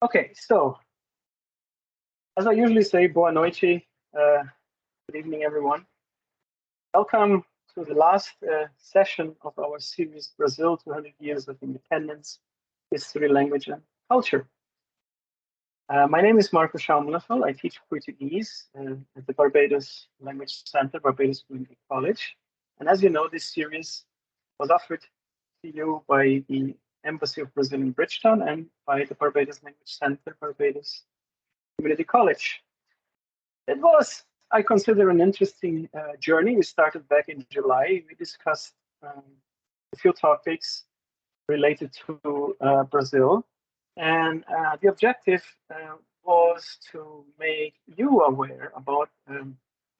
Okay, so as I usually say, boa noite. Good evening, everyone. Welcome to the last session of our series, Brazil, 200 Years of Independence, History, Language, and Culture. My name is Marco Schaumloeffel. I teach Portuguese at the Barbados Language Centre, Barbados Community College. And as you know, this series was offered to you by the Embassy of Brazil in Bridgetown and by the Barbados Language Centre, Barbados Community College. It was, I consider, an interesting journey. We started back in July. We discussed a few topics related to Brazil. And the objective was to make you aware about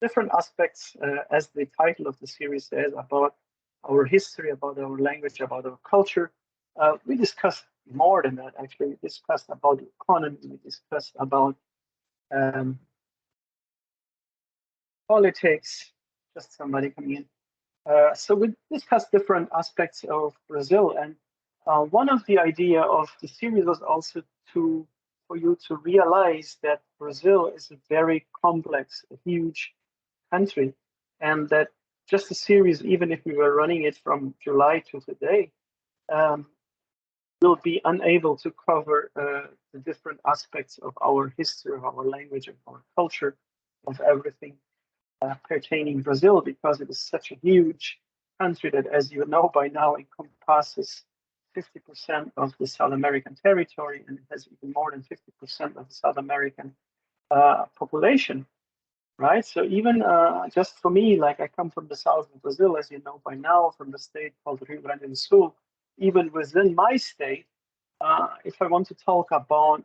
different aspects, as the title of the series says, about our history, about our language, about our culture. We discussed more than that, actually. We discussed about the economy. We discussed about politics. Just somebody coming in. So we discussed different aspects of Brazil, and one of the idea of the series was also for you to realize that Brazil is a very complex, a huge country, and that just a series, even if we were running it from July to today, will be unable to cover the different aspects of our history, of our language, of our culture, of everything pertaining Brazil, because it is such a huge country that, as you know by now, encompasses 50% of the South American territory, and it has even more than 50% of the South American population, right? So even just for me, like I come from the south of Brazil, as you know by now, from the state called Rio Grande do Sul. Even within my state, if I want to talk about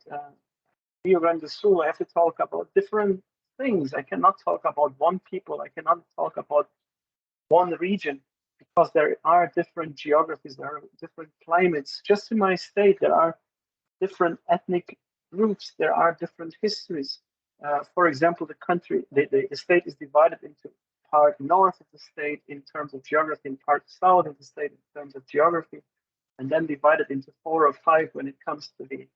Rio Grande do Sul, I have to talk about different things. I cannot talk about one people. I cannot talk about one region, because there are different geographies, there are different climates. Just in my state, there are different ethnic groups, there are different histories. For example, the state is divided into part north of the state in terms of geography, and part south of the state in terms of geography, and then divided into 4 or 5 when it comes to the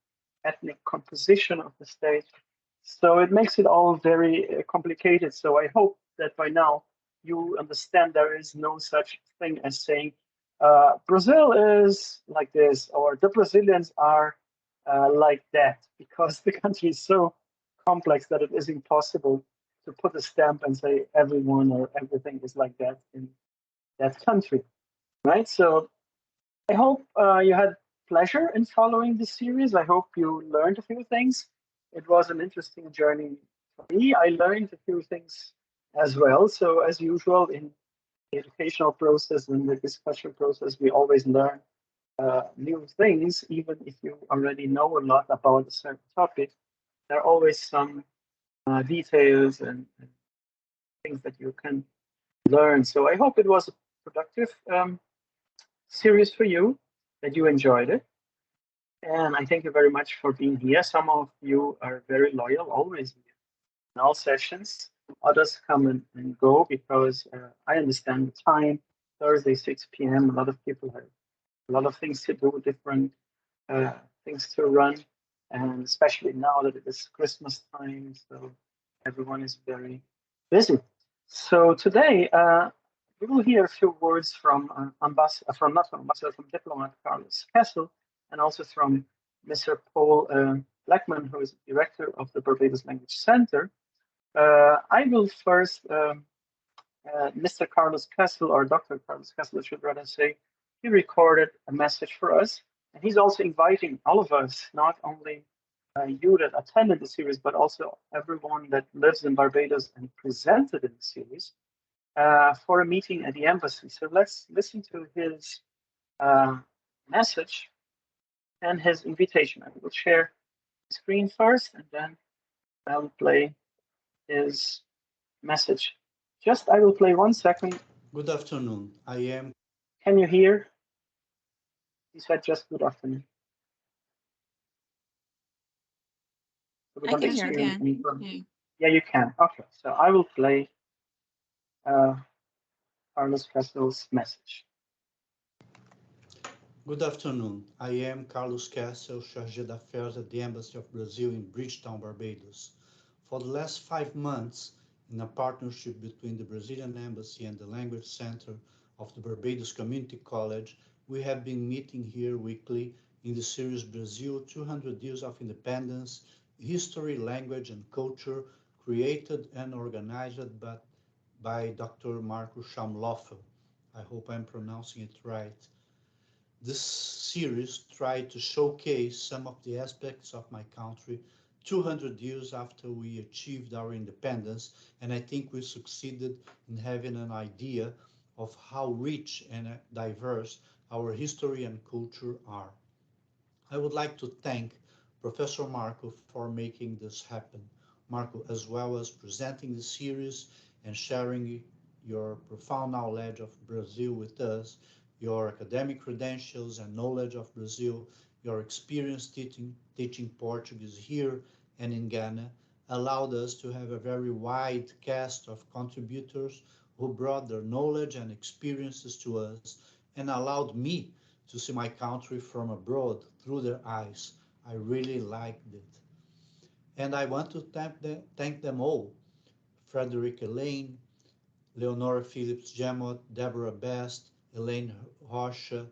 ethnic composition of the state. So it makes it all very complicated. So I hope that by now you understand there is no such thing as saying Brazil is like this, or the Brazilians are like that, because the country is so complex that it is impossible to put a stamp and say everyone or everything is like that in that country, right? So I hope you had pleasure in following this series. I hope you learned a few things. It was an interesting journey for me. I learned a few things as well. So as usual in the educational process and the discussion process, we always learn new things, even if you already know a lot about a certain topic. There are always some details and things that you can learn. So I hope it was a productive series for you, that you enjoyed it. And I thank you very much for being here. Some of you are very loyal, always here in all sessions. Others come and go because I understand the time. Thursday, 6 p.m. A lot of people have a lot of things to do, different things to run, and especially now that it is Christmas time, so everyone is very busy. So today we will hear a few words from Diplomat Carlos Kessel, and also from Mr. Paul Blackman, who is director of the Barbados Language Centre. I will first, Mr. Carlos Kessel, or Dr. Carlos Kessel, I should rather say, he recorded a message for us, and he's also inviting all of us, not only you that attended the series, but also everyone that lives in Barbados and presented in the series, for a meeting at the embassy. So let's listen to his message and his invitation. I will share the screen first, and then I will play his message. I will play 1 second. Good afternoon. Can you hear? He said just good afternoon. So I can hear again. Yeah, you can. Okay, so I will play Carlos Kessel's message. Good afternoon. I am Carlos Kessel, Chargé d'Affaires at the Embassy of Brazil in Bridgetown, Barbados. For the last 5 months, in a partnership between the Brazilian Embassy and the Language Centre of the Barbados Community College, we have been meeting here weekly in the series Brazil 200 Years of Independence, History, Language and Culture, created and organized by Dr. Marco Schaumloeffel. I hope I'm pronouncing it right. This series tried to showcase some of the aspects of my country 200 years after we achieved our independence, and I think we succeeded in having an idea of how rich and diverse our history and culture are. I would like to thank Professor Marco for making this happen. Marco, as well as presenting the series and sharing your profound knowledge of Brazil with us, your academic credentials and knowledge of Brazil, your experience teaching Portuguese here and in Ghana, allowed us to have a very wide cast of contributors who brought their knowledge and experiences to us and allowed me to see my country from abroad through their eyes. I really liked it. And I want to thank them all: Frederick Elaine, Leonora Phillips Gemot, Deborah Best, Elaine Rocha,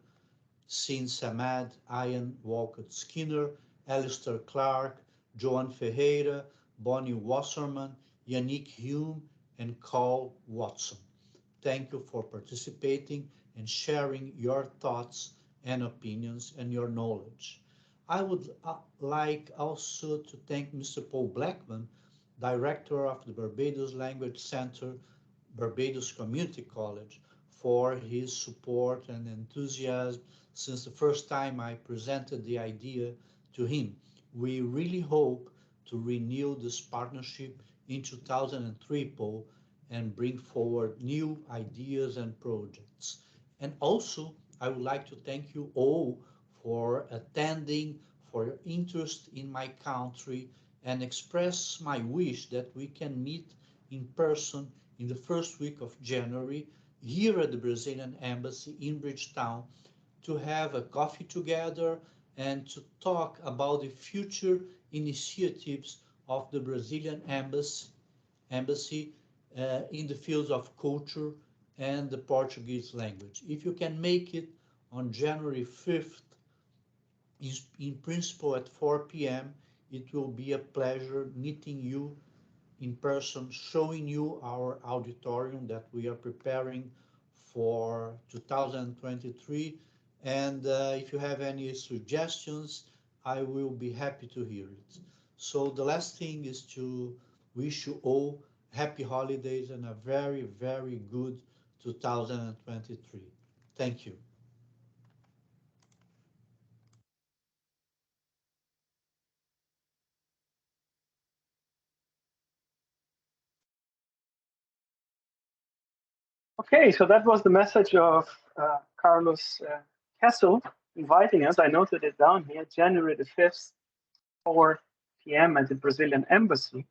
Sin Samad, Ian Walcott Skinner, Alistair Clark, Joan Ferreira, Bonnie Wasserman, Yannick Hume, and Carl Watson. Thank you for participating and sharing your thoughts and opinions and your knowledge. I would like also to thank Mr. Paul Blackman, Director of the Barbados Language Centre, Barbados Community College, for his support and enthusiasm since the first time I presented the idea to him. We really hope to renew this partnership in 2003, Paul, and bring forward new ideas and projects. And also, I would like to thank you all for attending, for your interest in my country, and express my wish that we can meet in person in the first week of January here at the Brazilian Embassy in Bridgetown to have a coffee together and to talk about the future initiatives of the Brazilian embassy in the fields of culture and the Portuguese language. If you can make it on January 5th, in principle at 4 p.m., it will be a pleasure meeting you in person, showing you our auditorium that we are preparing for 2023. And if you have any suggestions, I will be happy to hear it. So the last thing is to wish you all happy holidays and a very, very good 2023. Thank you. Okay, so that was the message of Carlos Kessel inviting us. I noted it down here, January the 5th, 4 p.m. at the Brazilian Embassy. In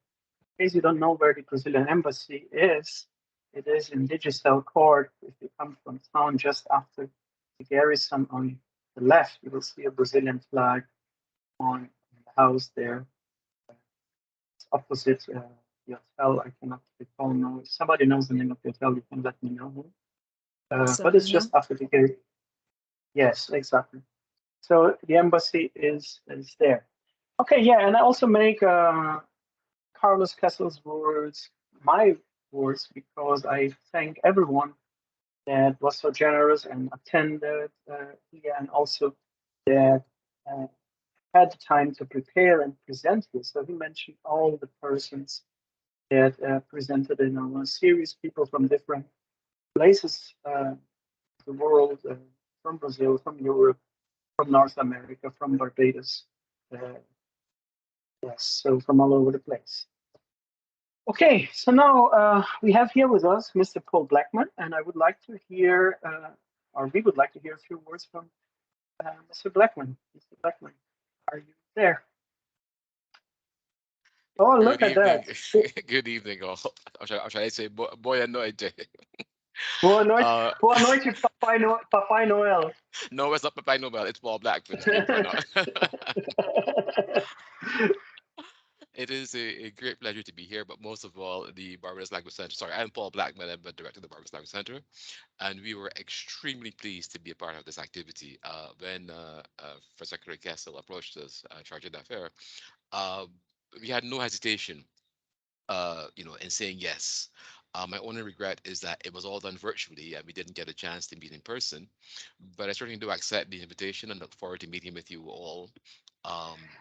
case you don't know where the Brazilian Embassy is, it is in Digital Court. If you come from town just after the garrison on the left, you will see a Brazilian flag on the house there. It's opposite the hotel. I cannot recall now. If somebody knows the name of the hotel, you can let me know. But it's just after the gate. Yes, exactly. So the embassy is there. Okay, yeah, and I also make Carlos Kessel's words my words because I thank everyone that was so generous and attended here, and also that uh, had the time to prepare and present here. So he mentioned all the persons that presented in our series, people from different places, the world, from Brazil, from Europe, from North America, from Barbados. Uh, yes, so from all over the place. Okay, so now we have here with us Mr. Paul Blackman, and I would like to hear, or we would like to hear a few words from Mr. Blackman. Mr. Blackman, are you there? Oh, Good look at evening. that. Good evening, all. Or shall I say, boa noite. Boa noite, Uh, boa noite, Papai Noel. No, it's not Papai Nobel. It's Paul Blackman, believe it or not. It is a great pleasure to be here, but most of all, the Barbados Language Centre. Sorry, I'm Paul Blackman. I'm the director of the Barbados Language Centre, and we were extremely pleased to be a part of this activity. When First Secretary Kessel approached us, chargé d'affaires, uh, we had no hesitation in saying yes. My only regret is that it was all done virtually and we didn't get a chance to meet in person. But I certainly do accept the invitation and look forward to meeting with you all,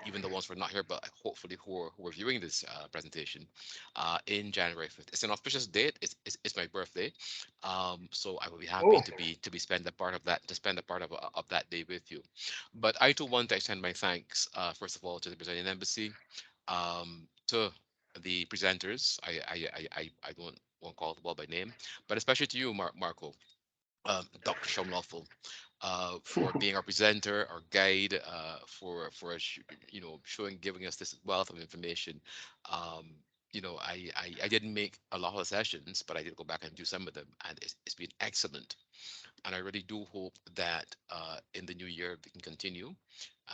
even the ones who are not here, but hopefully who are viewing this presentation in January 5th. It's an auspicious date. It's my birthday, so I will be happy Oh, to spend a part of that day with you. But I too want to extend my thanks, first of all, to the Brazilian Embassy, to the presenters. I don't won't call them all by name, but especially to you, Marco, Dr. Schaumloeffel, for being our presenter, our guide, for giving us this wealth of information. Um, I didn't make a lot of the sessions, but I did go back and do some of them, and it's been excellent. And I really do hope that in the new year we can continue,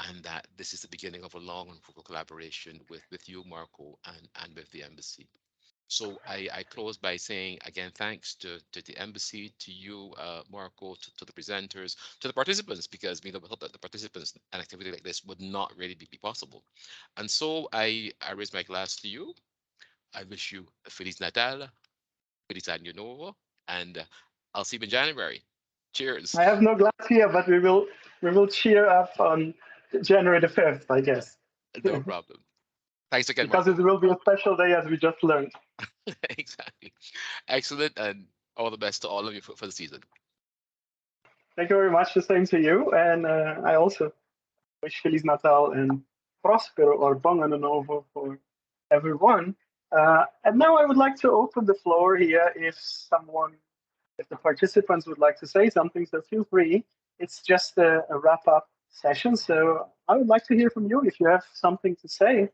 and that this is the beginning of a long and fruitful collaboration with you, Marco, and with the embassy. So I close by saying again, thanks to the embassy, to you, Marco, to the presenters, to the participants, because without the participants, an activity like this would not really be possible. And so I raise my glass to you. I wish you a Feliz Natal, Feliz Año Nuevo, and I'll see you in January. Cheers. I have no glass here, but we will cheer up on January the 5th, I guess, No problem. Thanks again, because it Marco. will be a special day as we just learned. Exactly. Excellent, and all the best to all of you for the season. Thank you very much. The same to you, and I also wish Feliz Natal and Prospero or Bom Ano Novo for everyone. And now I would like to open the floor here if the participants would like to say something, so feel free. It's just a wrap-up session, so I would like to hear from you if you have something to say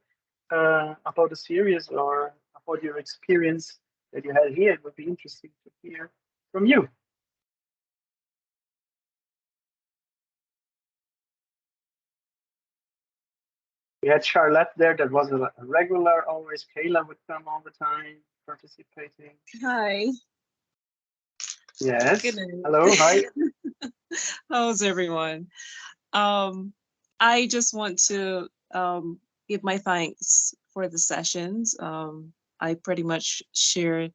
about the series or about your experience that you had here. It would be interesting to hear from you. We had Charlotte there that was a regular, always Kayla would come all the time participating. Hi. Yes. Good night. Hello. Hi. How's everyone? I just want to give my thanks for the sessions. I pretty much share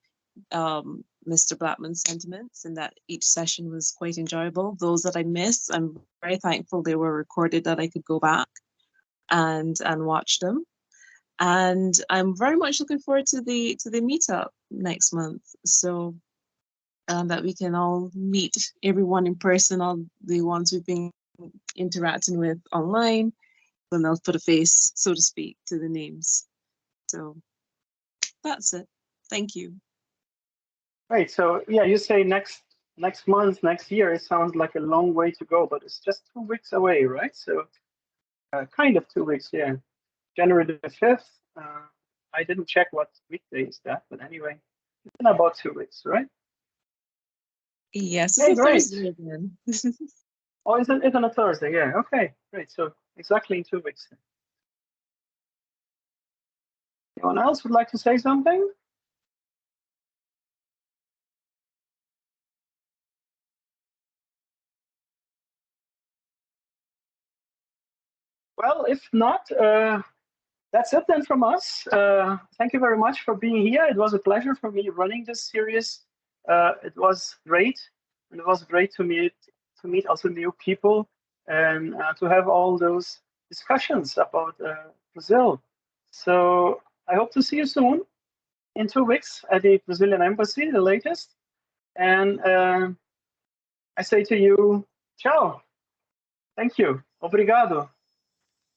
Mr. Blackman's sentiments in that each session was quite enjoyable. Those that I missed, I'm very thankful they were recorded that I could go back and watch them. And I'm very much looking forward to the meetup next month. So that we can all meet everyone in person, all the ones we've been interacting with online, and they'll put a face, so to speak, to the names. So that's it. Thank you. Right. So yeah, you say next month, next year. It sounds like a long way to go, but it's just 2 weeks away, right? So kind of 2 weeks, yeah. January the 5th. I didn't check what weekday is that, but anyway, it's in about 2 weeks, right? Yes, Hey, it's a great. Thursday again. Oh, it's on a Thursday. Yeah. Okay. Great. So exactly in 2 weeks. Anyone else would like to say something? Well, if not, that's it then from us. Thank you very much for being here. It was a pleasure for me running this series. It was great, and it was great to meet also new people and to have all those discussions about Brazil. So I hope to see you soon in 2 weeks at the Brazilian Embassy, the latest. And I say to you, ciao. Thank you. Obrigado.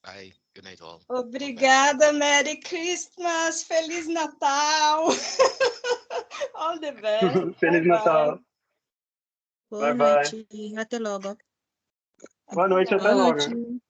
Bye. Good night, all. Obrigada, Merry Christmas, Feliz Natal. All the best. Feliz Natal. Boa Bye-bye. noite. Até logo. Boa noite, até Boa logo. noite.